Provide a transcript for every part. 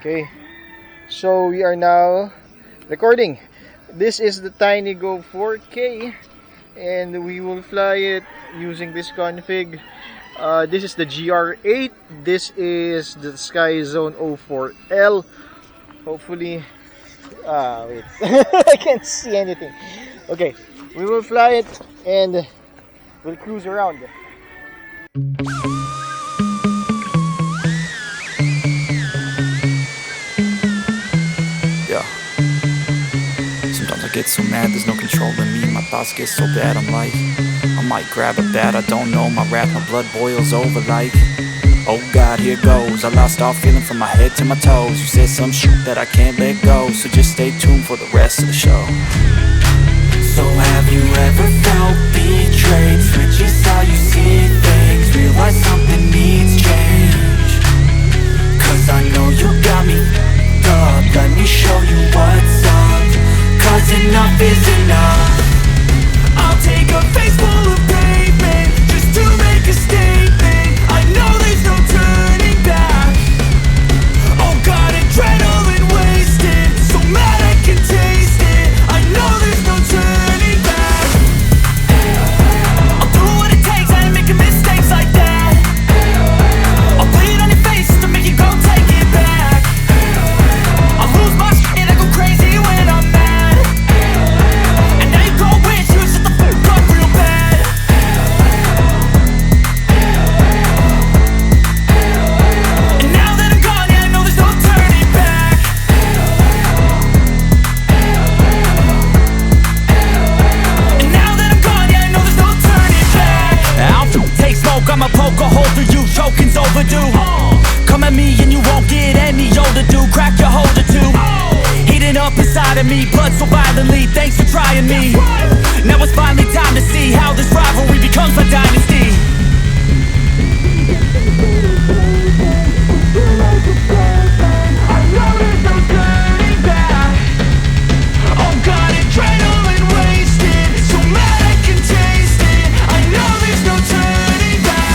Okay, so we are now recording. This is the TinyGo 4K and we will fly it using this config. This is the GR8. This is the Sky Zone 04L. Hopefully, wait, I can't see anything. Okay, we will fly it and we'll cruise around. Sometimes I get so mad, there's no controlling me. My thoughts get so bad, I'm like, I might grab a bat, I don't know. My wrath, my blood boils over like, oh God, here goes. I lost all feeling from my head to my toes. You said some shit that I can't let go, so just stay tuned for the rest of the show. So have you ever felt betrayed? Switches how you see things, realize something needs change. Cause I know you got me f***ed up, let me show you what's up. Cause enough is enough. I'll take a face full of pavement just to make a statement. I know there's no turning back. Oh God, adrenaline wasted, so mad I can taste it. I know there's no turning back. I'll do what it takes, I ain't making mistakes like that. I'll put it on your face to make you go take it back. I'll lose my shit and I go crazy when I'm mad. I'ma poke a hole through you, choking's overdue. Come at me and you won't get any older, dude. Crack your holder too. Heating up inside of me, blood so violently. Thanks for trying me. Now it's finally time to see how this rivalry becomes my dynasty. I know there's no turning back. Oh God, adrenaline wasted, so mad I can taste it. I know there's no turning back.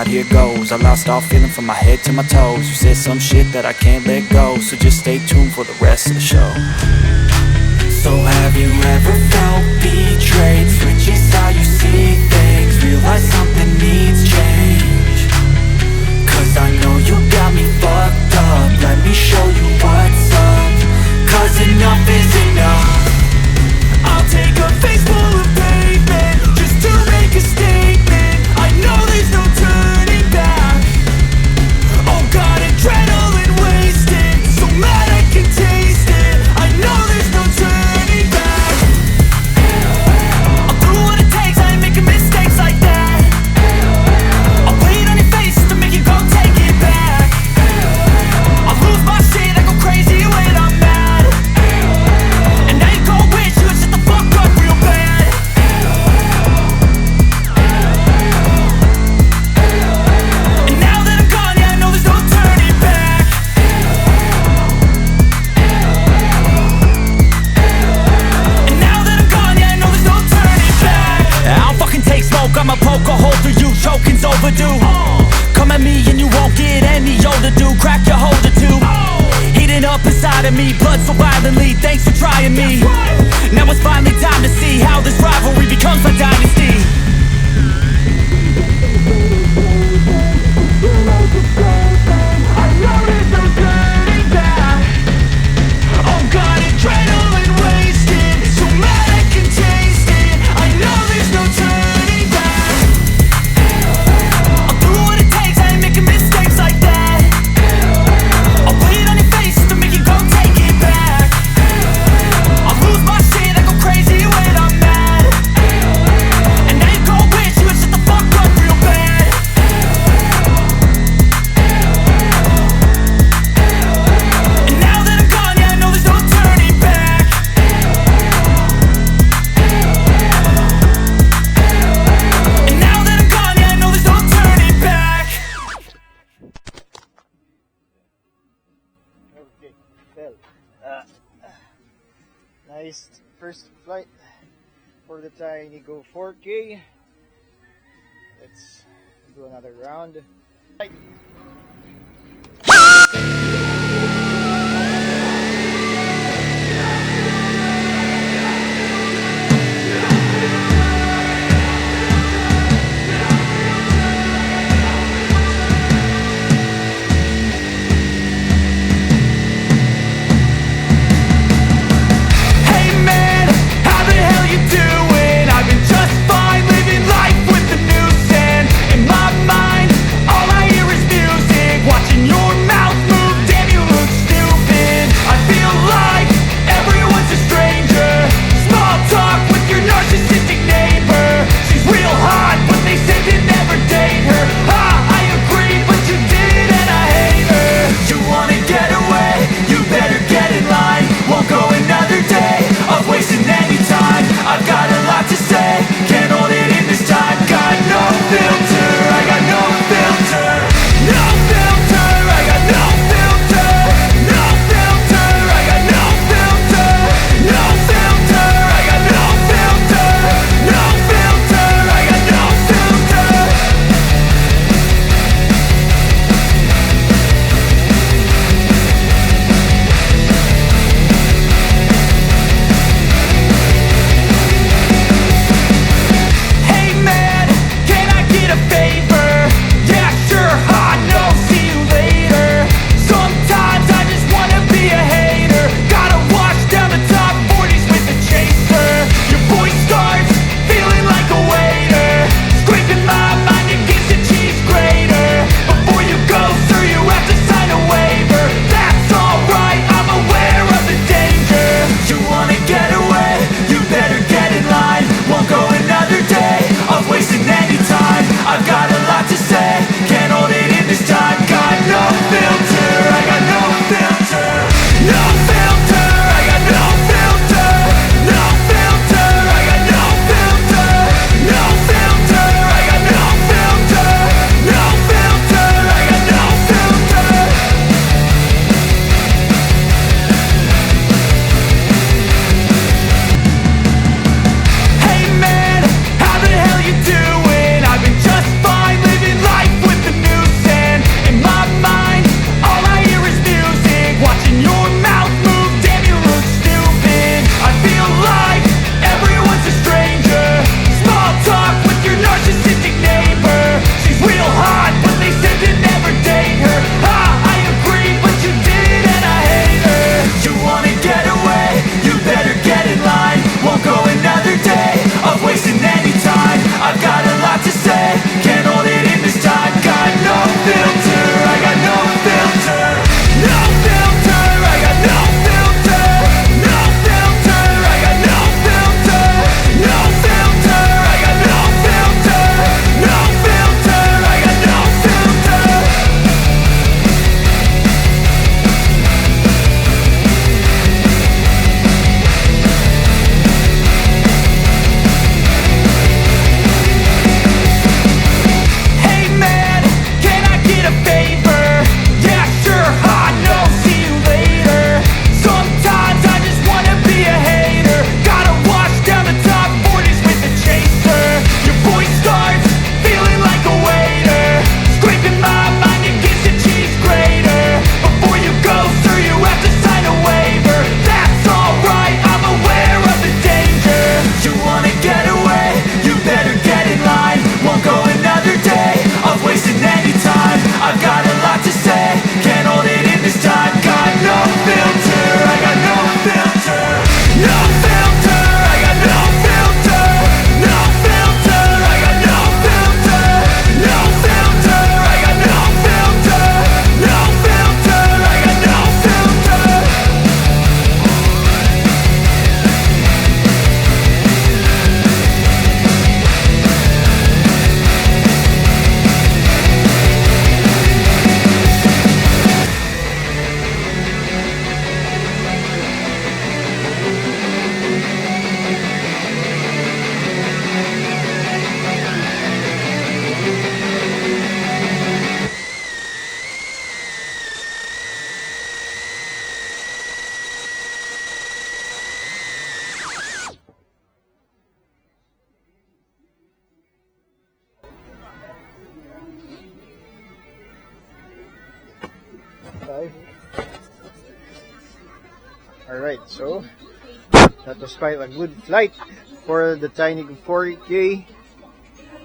Here goes. I lost all feeling from my head to my toes. You said some shit that I can't let go, so just stay tuned for the rest of the show. So have you ever felt betrayed? Switches how you see things, realize something needs change. Cause I know you got me fucked up, let me show you what's up. Cause enough is enough. I'll take a face full of pavement just to make a statement. I know there's no turning back. Oh God, adrenaline wasted, so mad I can taste it. I know there's no turning back. I'll do what it takes, I ain't making mistakes like that. I'll put it on your face to make you go take it back. I'll lose my shit, I go crazy when I'm mad. And now you gon' wish you would shut the fuck up real bad. And now that I'm gone, yeah, I know there's no turning back. And now that I'm gone, yeah, I know there's no turning back. I don't fucking take smoke, I'ma poke a hole through you, choking's overdue. Come at me and you won't get any older, dude. Crack your holder too. Heating up inside of me, blood so violently. Thanks for trying me. Now it's finally time to see how this rivalry becomes my dynasty. I know there's no turning back. Oh God, adrenaline wasted, so mad I can taste it. I know there's no turning back. I'll do what it takes, I ain't making mistakes like that. I'll put it on your face to make you go take it back. I'll fell. Nice first flight for the TinyGo 4K. Let's do another round. Just fine living life with the noose, and in my mind all I hear is music. fly. Alright, so that was quite a good flight for the TinyGo 4K.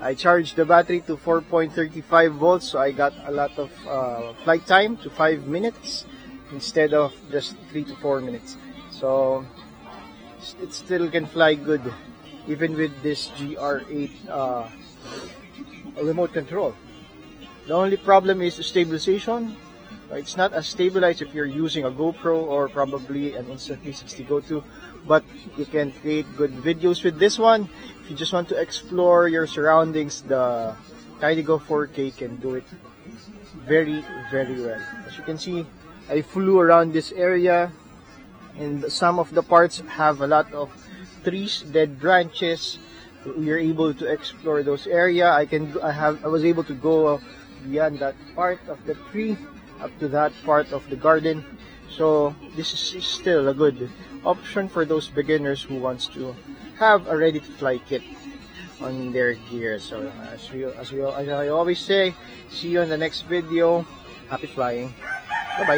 I charged the battery to 4.35 volts, so I got a lot of flight time to 5 minutes instead of just 3 to 4 minutes. So it still can fly good even with this GR8 remote control. The only problem is stabilization. It's not as stabilized if you're using a GoPro or probably an Insta360 Go 2, but you can create good videos with this one. If you just want to explore your surroundings, the TinyGo 4K can do it very, very well. As you can see, I flew around this area, and some of the parts have a lot of trees, dead branches. You're able to explore those areas. I was able to go beyond that part of the tree up to that part of the garden. So this is still a good option for those beginners who wants to have a ready to fly kit on their gear. So as I always say, see you in the next video. Happy flying. Bye bye.